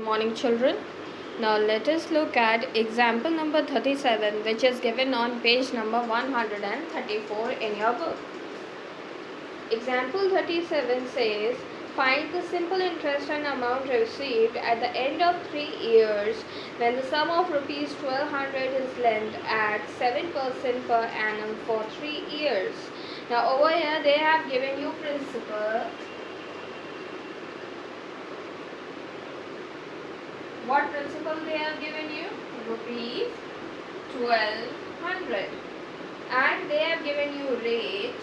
morning, children. Now let us look at example number 37, which is given on page number 134 in your book. Example 37 says, find the simple interest and amount received at the end of 3 years when the sum of rupees 1200 is lent at 7% per annum for 3 years. Now over here they have given you principal. What principal they have given you? Rupees 1200. And they have given you rate,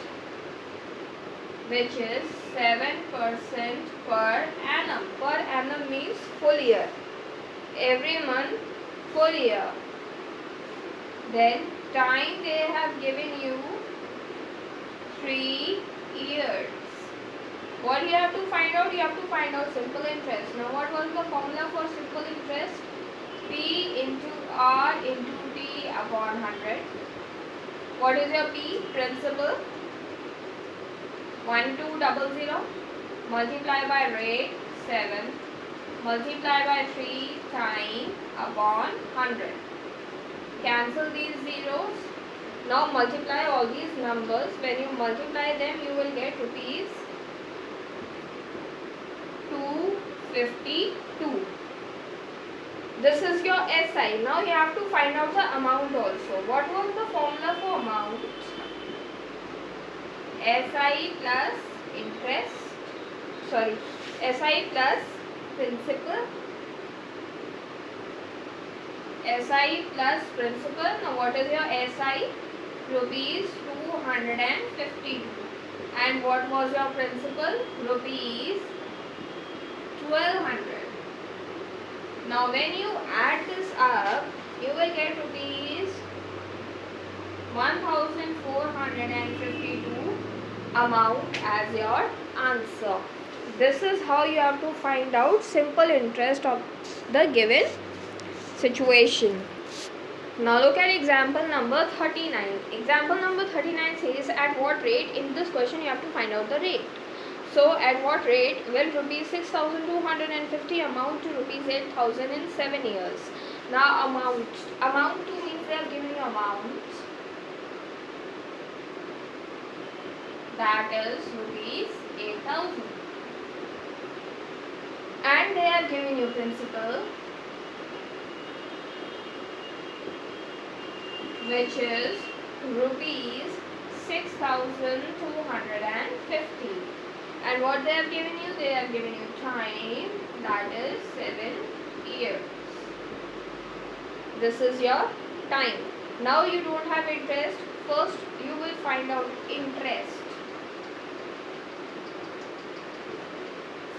which is 7% per annum. Per annum means full year. Every month, full year. Then time they have given you 3 years. What you have to find out? You have to find out simple interest. Now what was the formula for simple interest? P into R into T upon 100. What is your P? Principal. 1200 multiply by rate 7 multiply by 3 time upon 100. Cancel these zeros. Now multiply all these numbers. When you multiply them, you will get rupees 252. This is your SI. Now you have to find out the amount also. What was the formula for amount? SI plus interest. SI plus principal. SI plus principal. Now what is your SI? Rupees 252. And what was your principal? Rupees 1200. Now when you add this up, you will get rupees 1452 amount as your answer. This is how you have to find out simple interest of the given situation. Now look at example number 39. Example number 39 says at what rate, in this question you have to find out the rate. So at what rate will rupees 6250 amount to rupees 8000 in 7 years? Now amount 2 means they are giving you amount, that is rupees 8000, and they are giving you principal, which is rupees 6250. And what they have given you? They have given you time, that is 7 years. This is your time. Now you don't have interest. First you will find out interest.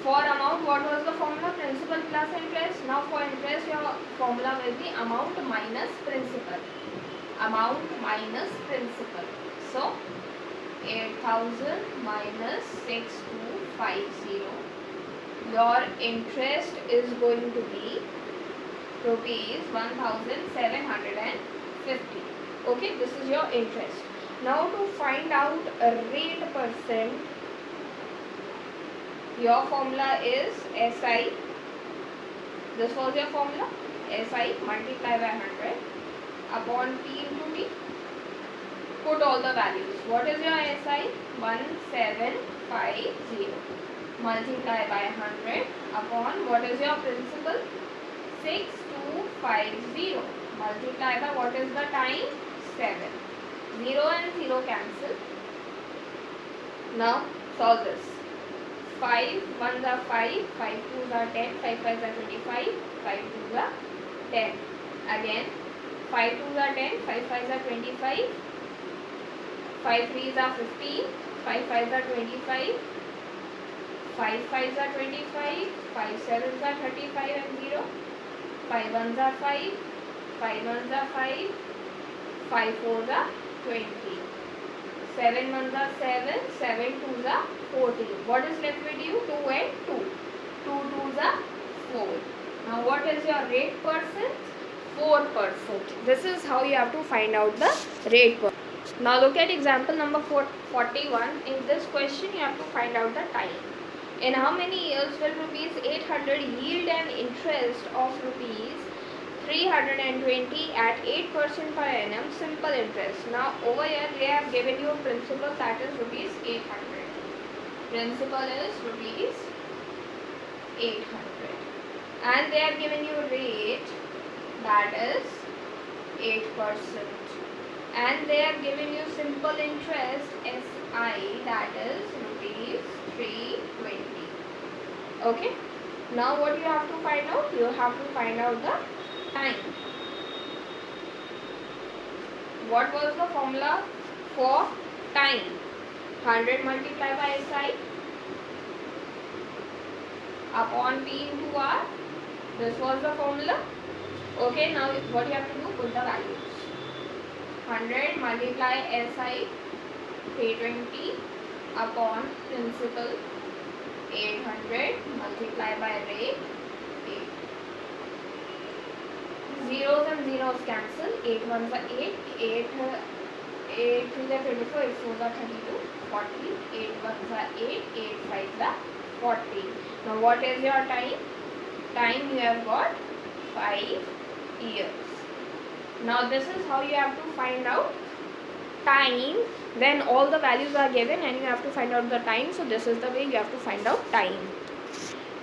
For amount, what was the formula? Principal plus interest. Now for interest, your formula will be amount minus principal. Amount minus principal. So 8000 minus 6250. Your interest is going to be rupees 1750. Okay, this is your interest. Now to find out a rate percent, your formula is SI. This was your formula. SI multiply by 100 upon P into T. Put all the values. What is your SI? 1750 multiply by 100 upon what is your principal? 6250 multiply by what is the time? 7. 0 and 0 cancel. Now solve this. 5 1s are 5, 5 2s are 10, 5 5s are 25, 5 2s are 10. Again 5 2s are 10, 5 5s are 25, 5 3s are 15, 5 5s are 25, 5 5s are 25, 5 7s are 35 and 0, 5 1s are 5, 5 1s are 5, 5 4s are 20, 7 1s are 7, 7 2s are 14. What is left with you? 2 and 2. 2 2s are 4. Now what is your rate percent? 4%. This is how you have to find out the rate percent. Now look at example number 41. In this question you have to find out the time. In how many years will rupees 800 yield an interest of rupees 320 at 8% per annum simple interest? Now over here they have given you a principal that is rupees 800. Principal is rupees 800 and they have given you rate that is 8% and they have given you simple interest SI that is rupees 320. Okay, now what you have to find out? You have to find out the time. What was the formula for time? 100 multiplied by SI upon P into R. This was the formula. Okay, now what you have to do? Put the values. 100 multiply SI 320 upon principal 800 multiply by rate 8. Zeros and zeros cancel. 8 ones are 8. 8 3s are 24. 8 4s are 32. 40. 8 ones are 8. 8 5s are 40. Now what is your time? Time you have got 5 years. Now this is how you have to find out time. Then all the values are given and you have to find out the time. So this is the way you have to find out time.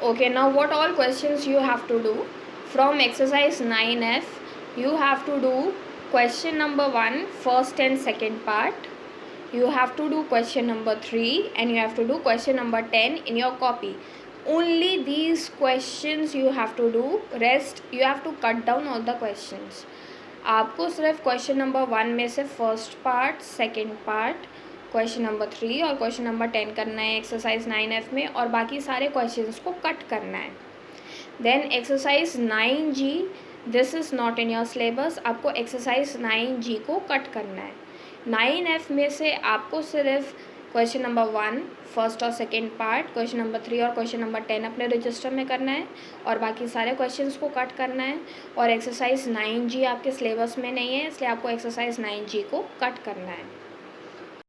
Okay, now what all questions you have to do? From exercise 9F, you have to do question number 1, first and second part. You have to do question number 3 and you have to do question number 10 in your copy. Only these questions you have to do. Rest you have to cut down all the questions. आपको सिर्फ question number 1 में से first part, second part, question number 3 और question number 10 करना है exercise 9F में और बाकी सारे क्वेश्चंस को कट करना है. Then exercise 9G, this is not in your syllabus. आपको एक्सरसाइज 9G को कट करना है. 9F में से आपको सिर्फ क्वेश्चन नंबर 1 फर्स्ट और सेकंड पार्ट, क्वेश्चन नंबर 3 और क्वेश्चन नंबर 10 अपने रजिस्टर में करना है और बाकी सारे क्वेश्चंस को कट करना है. और एक्सरसाइज 9G आपके सिलेबस में नहीं है इसलिए आपको एक्सरसाइज 9G को कट करना है.